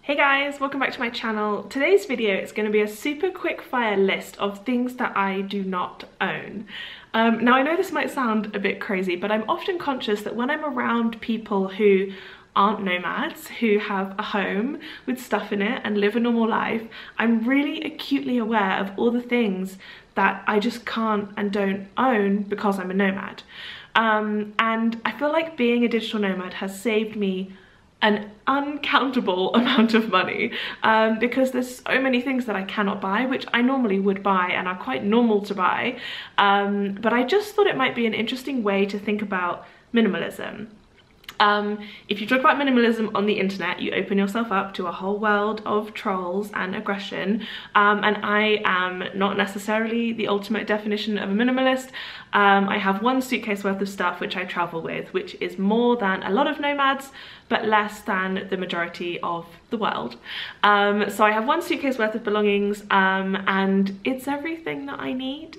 Hey guys, welcome back to my channel. Today's video is going to be a super quick fire list of things that I do not own. Now I know this might sound a bit crazy, but I'm often conscious that when I'm around people who aren't nomads, who have a home with stuff in it and live a normal life, I'm really acutely aware of all the things that I just can't and don't own because I'm a nomad. And I feel like being a digital nomad has saved me an uncountable amount of money because there's so many things that I cannot buy, which I normally would buy and are quite normal to buy. But I just thought it might be an interesting way to think about minimalism. If you talk about minimalism on the internet, you open yourself up to a whole world of trolls and aggression, and I am not necessarily the ultimate definition of a minimalist. I have one suitcase worth of stuff which I travel with, which is more than a lot of nomads, but less than the majority of the world. So I have one suitcase worth of belongings, and it's everything that I need.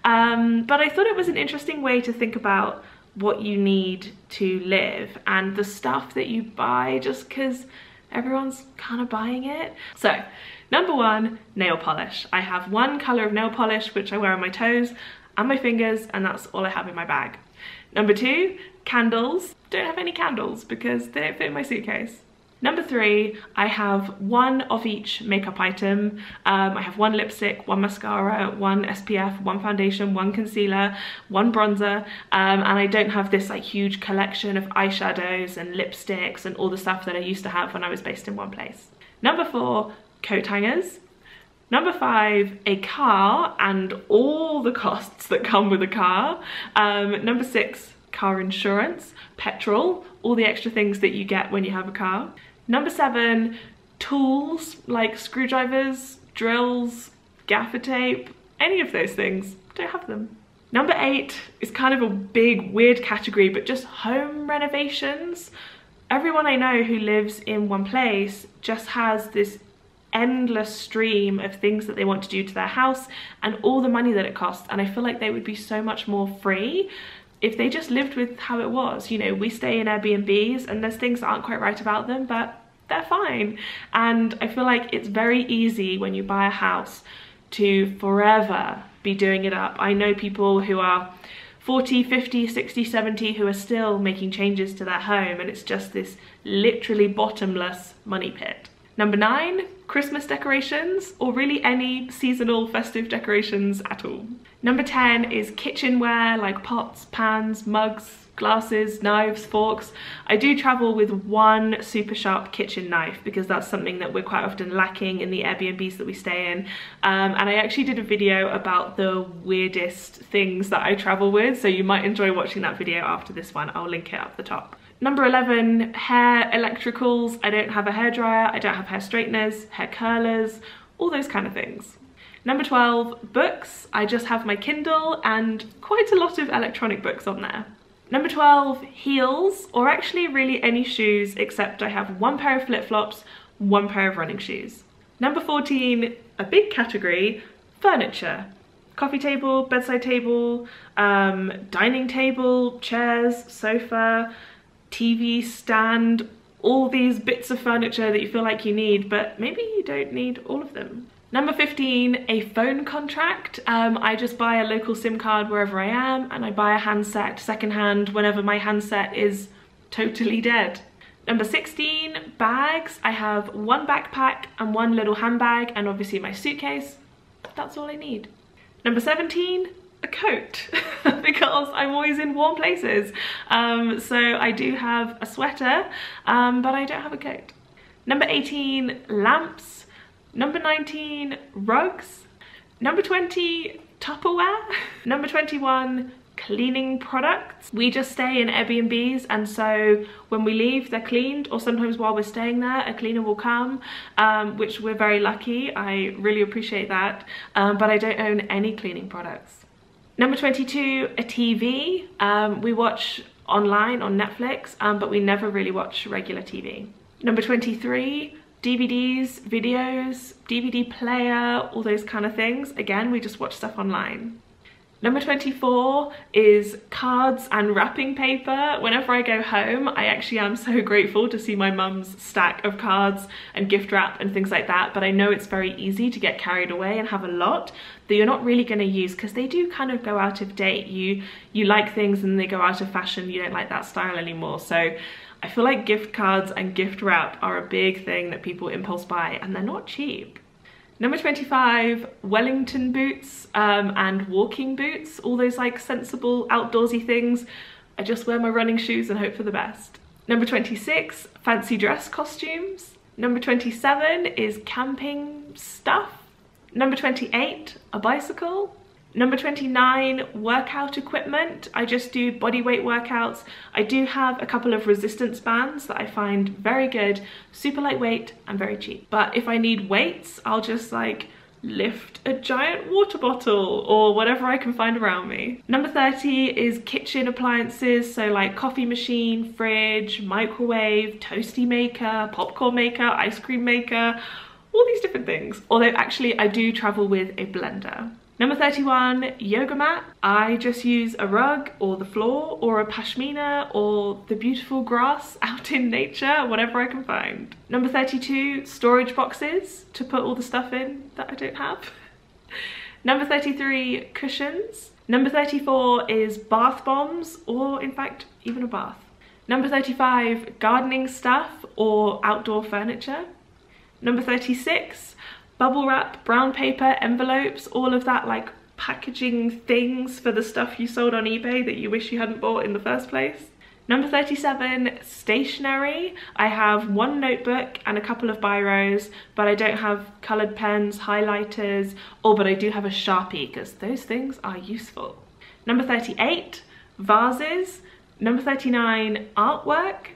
But I thought it was an interesting way to think about what you need to live and the stuff that you buy just because everyone's kind of buying it. So number one, nail polish. I have one color of nail polish which I wear on my toes and my fingers, and that's all I have in my bag. Number two, candles. Don't have any candles because they don't fit in my suitcase. Number three, I have one of each makeup item. I have one lipstick, one mascara, one SPF, one foundation, one concealer, one bronzer, and I don't have this like huge collection of eyeshadows and lipsticks and all the stuff that I used to have when I was based in one place. Number four, coat hangers. Number five, a car and all the costs that come with a car. Number six, car insurance, petrol, all the extra things that you get when you have a car. Number seven, tools like screwdrivers, drills, gaffer tape, any of those things, don't have them. Number eight is kind of a big weird category, but just home renovations. Everyone I know who lives in one place just has this endless stream of things that they want to do to their house and all the money that it costs, and I feel like they would be so much more free if they just lived with how it was. You know, we stay in Airbnbs and there's things that aren't quite right about them, but they're fine. And I feel like it's very easy when you buy a house to forever be doing it up. I know people who are 40, 50, 60, 70 who are still making changes to their home, and it's just this literally bottomless money pit. Number nine, Christmas decorations, or really any seasonal festive decorations at all. Number 10 is kitchenware, like pots, pans, mugs, glasses, knives, forks. I do travel with one super sharp kitchen knife because that's something that we're quite often lacking in the Airbnbs that we stay in. And I actually did a video about the weirdest things that I travel with, so you might enjoy watching that video after this one. I'll link it up the top. Number 11, hair electricals. I don't have a hairdryer, I don't have hair straighteners, hair curlers, all those kind of things. Number 12, books. I just have my Kindle and quite a lot of electronic books on there. Number 12, heels, or actually really any shoes, except I have one pair of flip-flops, one pair of running shoes. Number 14, a big category, furniture. Coffee table, bedside table, dining table, chairs, sofa, TV stand, all these bits of furniture that you feel like you need, but maybe you don't need all of them. Number 15, a phone contract. I just buy a local SIM card wherever I am, and I buy a handset secondhand whenever my handset is totally dead. Number 16, bags. I have one backpack and one little handbag, and obviously my suitcase. That's all I need. Number 17, a coat, because I'm always in warm places. So I do have a sweater, but I don't have a coat. Number 18, lamps. Number 19, rugs. Number 20, Tupperware. Number 21, cleaning products. We just stay in Airbnbs, and so when we leave they're cleaned, or sometimes while we're staying there a cleaner will come, which we're very lucky. I really appreciate that, but I don't own any cleaning products. Number 22, a TV. We watch online on Netflix, but we never really watch regular TV. Number 23, DVDs, videos, DVD player, all those kind of things. Again, we just watch stuff online. Number 24 is cards and wrapping paper. Whenever I go home, I actually am so grateful to see my mum's stack of cards and gift wrap and things like that, but I know it's very easy to get carried away and have a lot that you're not really going to use because they do kind of go out of date. You like things and they go out of fashion, you don't like that style anymore. So I feel like gift cards and gift wrap are a big thing that people impulse buy, and they're not cheap. Number 25, Wellington boots and walking boots, all those like sensible outdoorsy things. I just wear my running shoes and hope for the best. Number 26, fancy dress costumes. Number 27 is camping stuff. Number 28, a bicycle. Number 29, workout equipment. I just do body weight workouts. I do have a couple of resistance bands that I find very good, super lightweight and very cheap. But if I need weights, I'll just like lift a giant water bottle or whatever I can find around me. Number 30 is kitchen appliances, so like coffee machine, fridge, microwave, toasty maker, popcorn maker, ice cream maker, all these different things. Although actually I do travel with a blender. Number 31, yoga mat. I just use a rug or the floor or a pashmina or the beautiful grass out in nature, whatever I can find. Number 32, storage boxes to put all the stuff in that I don't have. Number 33, cushions. Number 34 is bath bombs, or in fact, even a bath. Number 35, gardening stuff or outdoor furniture. Number 36, bubble wrap, brown paper, envelopes, all of that like packaging things for the stuff you sold on eBay that you wish you hadn't bought in the first place. Number 37, stationery. I have one notebook and a couple of biros, but I don't have coloured pens, highlighters, but I do have a Sharpie because those things are useful. Number 38, vases. Number 39, artwork.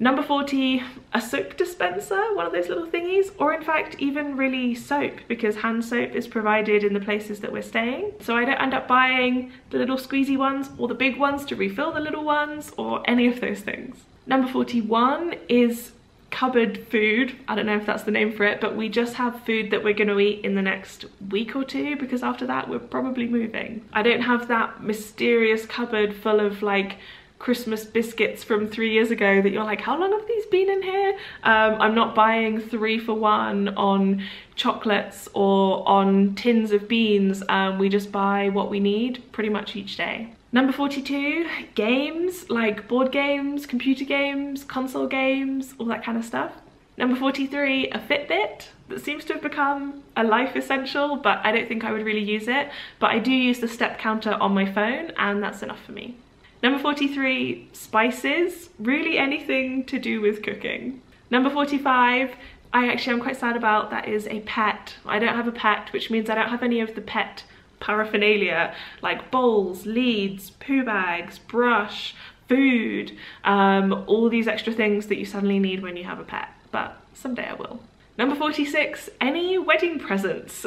Number 40, a soap dispenser, one of those little thingies, or in fact even really soap, because hand soap is provided in the places that we're staying. So I don't end up buying the little squeezy ones or the big ones to refill the little ones or any of those things. Number 41 is cupboard food. I don't know if that's the name for it, but we just have food that we're going to eat in the next week or two because after that we're probably moving. I don't have that mysterious cupboard full of like Christmas biscuits from 3 years ago that you're like, how long have these been in here? I'm not buying 3 for 1 on chocolates or on tins of beans. We just buy what we need pretty much each day. Number 42, games, like board games, computer games, console games, all that kind of stuff. Number 43, a Fitbit. That seems to have become a life essential, but I don't think I would really use it. But I do use the step counter on my phone, and that's enough for me. Number 43, spices, really anything to do with cooking. Number 45, I actually am quite sad about, that is a pet. I don't have a pet, which means I don't have any of the pet paraphernalia, like bowls, leads, poo bags, brush, food, all these extra things that you suddenly need when you have a pet, but someday I will. Number 46, any wedding presents.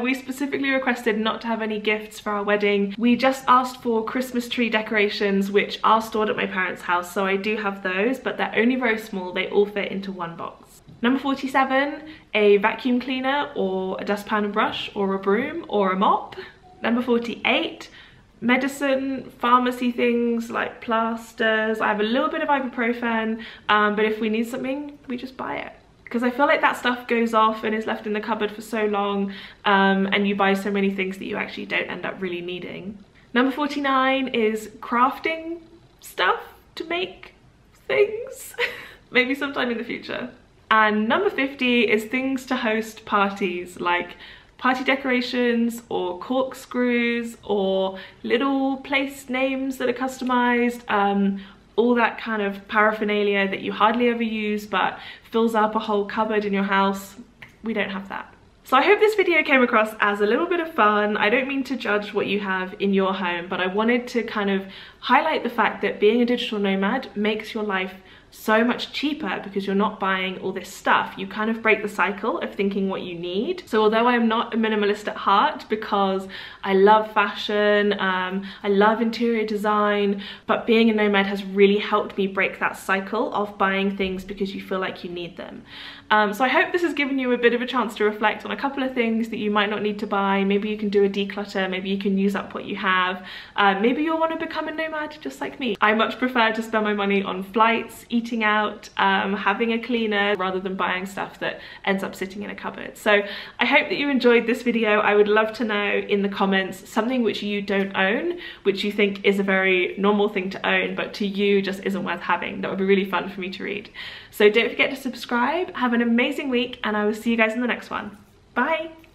We specifically requested not to have any gifts for our wedding. We just asked for Christmas tree decorations, which are stored at my parents' house, so I do have those, but they're only very small. They all fit into one box. Number 47, a vacuum cleaner or a dustpan and brush or a broom or a mop. Number 48, medicine, pharmacy things like plasters. I have a little bit of ibuprofen, but if we need something, we just buy it. Because I feel like that stuff goes off and is left in the cupboard for so long, and you buy so many things that you actually don't end up really needing. Number 49 is crafting stuff to make things, maybe sometime in the future. And number 50 is things to host parties, like party decorations or corkscrews or little place names that are customized, all that kind of paraphernalia that you hardly ever use but fills up a whole cupboard in your house. We don't have that. So I hope this video came across as a little bit of fun. I don't mean to judge what you have in your home, but I wanted to kind of highlight the fact that being a digital nomad makes your life so much cheaper because you're not buying all this stuff. You kind of break the cycle of thinking what you need. So although I'm not a minimalist at heart, because I love fashion, I love interior design, but being a nomad has really helped me break that cycle of buying things because you feel like you need them. So I hope this has given you a bit of a chance to reflect on a couple of things that you might not need to buy. Maybe you can do a declutter, maybe you can use up what you have. Maybe you'll want to become a nomad just like me. I much prefer to spend my money on flights, eating out, having a cleaner, rather than buying stuff that ends up sitting in a cupboard. So I hope that you enjoyed this video. I would love to know in the comments something which you don't own, which you think is a very normal thing to own, but to you just isn't worth having. That would be really fun for me to read. So don't forget to subscribe. Have an amazing week, and I will see you guys in the next one. Bye!